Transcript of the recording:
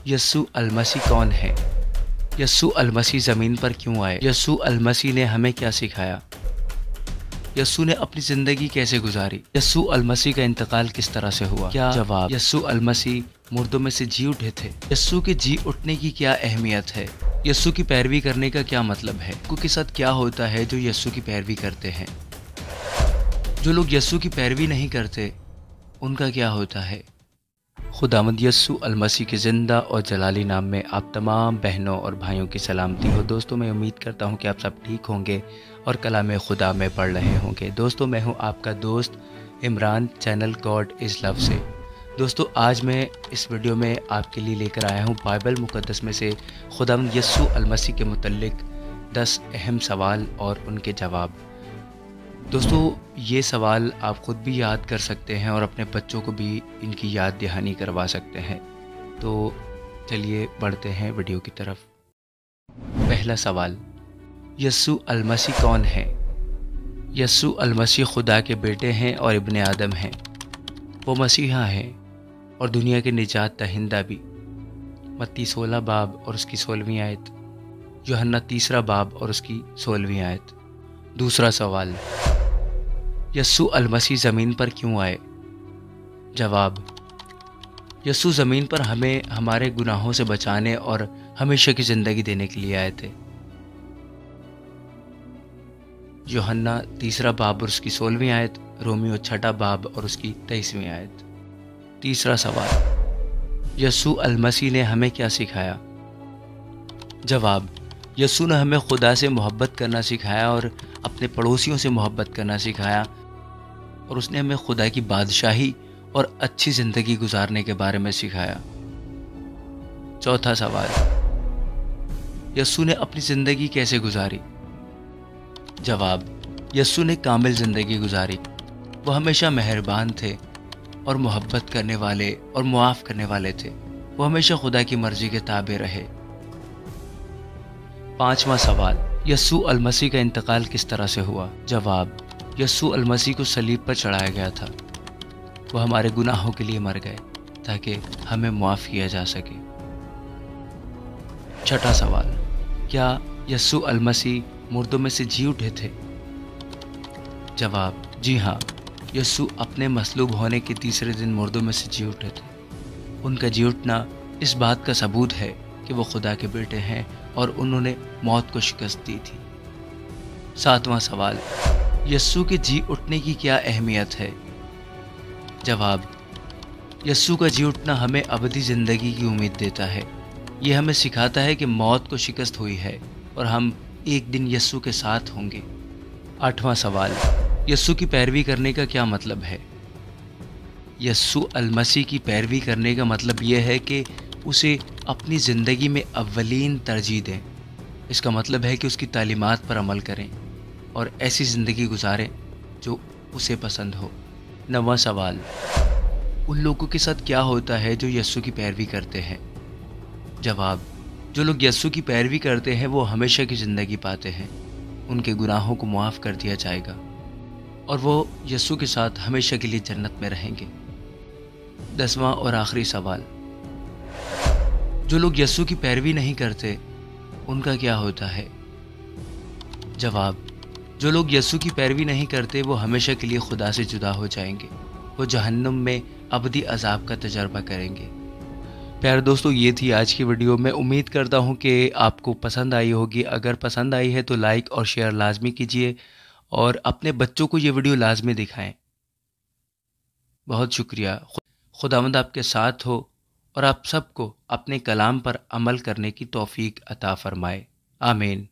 यस्सु अलमसीह कौन है? यस्सु अलमसीह ज़मीन पर क्यों आए? यस्सु अलमसीह ने हमें क्या सिखाया? यस्सु ने अपनी ज़िंदगी कैसे गुजारी? यस्सु अलमसीह का इंतकाल किस तरह से हुआ? क्या जवाब? यस्सु अलमसीह मुर्दों में से जी उठे थे। यस्सु के जी उठने की क्या अहमियत है? यस्सु की पैरवी करने का क्या मतलब है? यस्सु के साथ क्या होता है जो यस्सु की पैरवी करते हैं? जो लोग यस्सु की पैरवी नहीं करते उनका क्या होता है? खुदावंद यस्सु अलमसीह के ज़िंदा और जलाली नाम में आप तमाम बहनों और भाइयों की सलामती हो। दोस्तों, मैं उम्मीद करता हूं कि आप सब ठीक होंगे और कलाम खुदा में पढ़ रहे होंगे। दोस्तों, मैं हूं आपका दोस्त Imran, channel God is love से। दोस्तों, आज मैं इस वीडियो में आपके लिए लेकर आया हूं बाइबल मुक़द्दस में से खुदावंद यस्सु अलमसीह के मुतल्लिक 10 अहम सवाल और उनके जवाब। दोस्तों, ये सवाल आप ख़ुद भी याद कर सकते हैं और अपने बच्चों को भी इनकी याद दहानी करवा सकते हैं। तो चलिए बढ़ते हैं वीडियो की तरफ। पहला सवाल, यस्सु अलमसीह कौन है? यस्सु अलमसीह खुदा के बेटे हैं और इब्ने आदम हैं। वो मसीहा हैं और दुनिया के निजात दहिंदा भी। मत्ती 16 बाब और उसकी 16वीं आयत, यूहन्ना 3 बाब और उसकी 16वीं आयत। दूसरा सवाल, यस्सु अलमसीह ज़मीन पर क्यों आए? जवाब, यस्सु ज़मीन पर हमें हमारे गुनाहों से बचाने और हमेशा की ज़िंदगी देने के लिए आए थे। यूहन्ना 3 बाब और उसकी 16वीं आयत, रोमियो 6 बाब और उसकी 23वीं आयत। तीसरा सवाल, यस्सु अलमसीह ने हमें क्या सिखाया? जवाब, यस्सु ने हमें खुदा से मोहब्बत करना सिखाया और अपने पड़ोसियों से मोहब्बत करना सिखाया, और उसने हमें खुदा की बादशाही और अच्छी ज़िंदगी गुजारने के बारे में सिखाया। चौथा सवाल, यस्सु ने अपनी ज़िंदगी कैसे गुजारी? जवाब, यस्सु ने कामिल ज़िंदगी गुजारी। वो हमेशा मेहरबान थे और मोहब्बत करने वाले और मुआफ़ करने वाले थे। वो हमेशा खुदा की मर्ज़ी के ताबे रहे। पांचवा सवाल, यस्सु अलमसीह का इंतकाल किस तरह से हुआ? जवाब, यस्सु अलमसीह को सलीब पर चढ़ाया गया था। वो हमारे गुनाहों के लिए मर गए ताकि हमें मुआफ़ किया जा सके। छठा सवाल, क्या यस्सु अलमसीह मुर्दों में से जी उठे थे? जवाब, जी हाँ, यस्सु अपने मसलूब होने के तीसरे दिन मुर्दों में से जी उठे थे। उनका जी उठना इस बात का सबूत है कि वो खुदा के बेटे हैं और उन्होंने मौत को शिकस्त दी थी। सातवां सवाल, यस्सु के जी उठने की क्या अहमियत है? जवाब, यस्सु का जी उठना हमें अबदी ज़िंदगी की उम्मीद देता है। ये हमें सिखाता है कि मौत को शिकस्त हुई है और हम एक दिन यस्सु के साथ होंगे। आठवां सवाल, यस्सु की पैरवी करने का क्या मतलब है? यस्सु अलमसीह की पैरवी करने का मतलब यह है कि उसे अपनी ज़िंदगी में अव्वलीन तरजीह दें। इसका मतलब है कि उसकी तालीमात पर अमल करें और ऐसी ज़िंदगी गुजारें जो उसे पसंद हो। नवां सवाल, उन लोगों के साथ क्या होता है जो यस्सु की पैरवी करते हैं? जवाब, जो लोग यस्सु की पैरवी करते हैं वो हमेशा की ज़िंदगी पाते हैं। उनके गुनाहों को मुआफ़ कर दिया जाएगा और वो यस्सु के साथ हमेशा के लिए जन्नत में रहेंगे। 10वां और आखिरी सवाल, जो लोग यस्सु की पैरवी नहीं करते उनका क्या होता है? जवाब, जो लोग यस्सु की पैरवी नहीं करते वो हमेशा के लिए खुदा से जुदा हो जाएंगे। वो जहन्नुम में अबदी अजाब का तजर्बा करेंगे। प्यारे दोस्तों, ये थी आज की वीडियो। मैं उम्मीद करता हूँ कि आपको पसंद आई होगी। अगर पसंद आई है तो लाइक और शेयर लाजमी कीजिए और अपने बच्चों को ये वीडियो लाजमी दिखाएं। बहुत शुक्रिया। खुदावंद आपके साथ हो और आप सबको अपने कलाम पर अमल करने की तौफीक अता फरमाए। आमीन।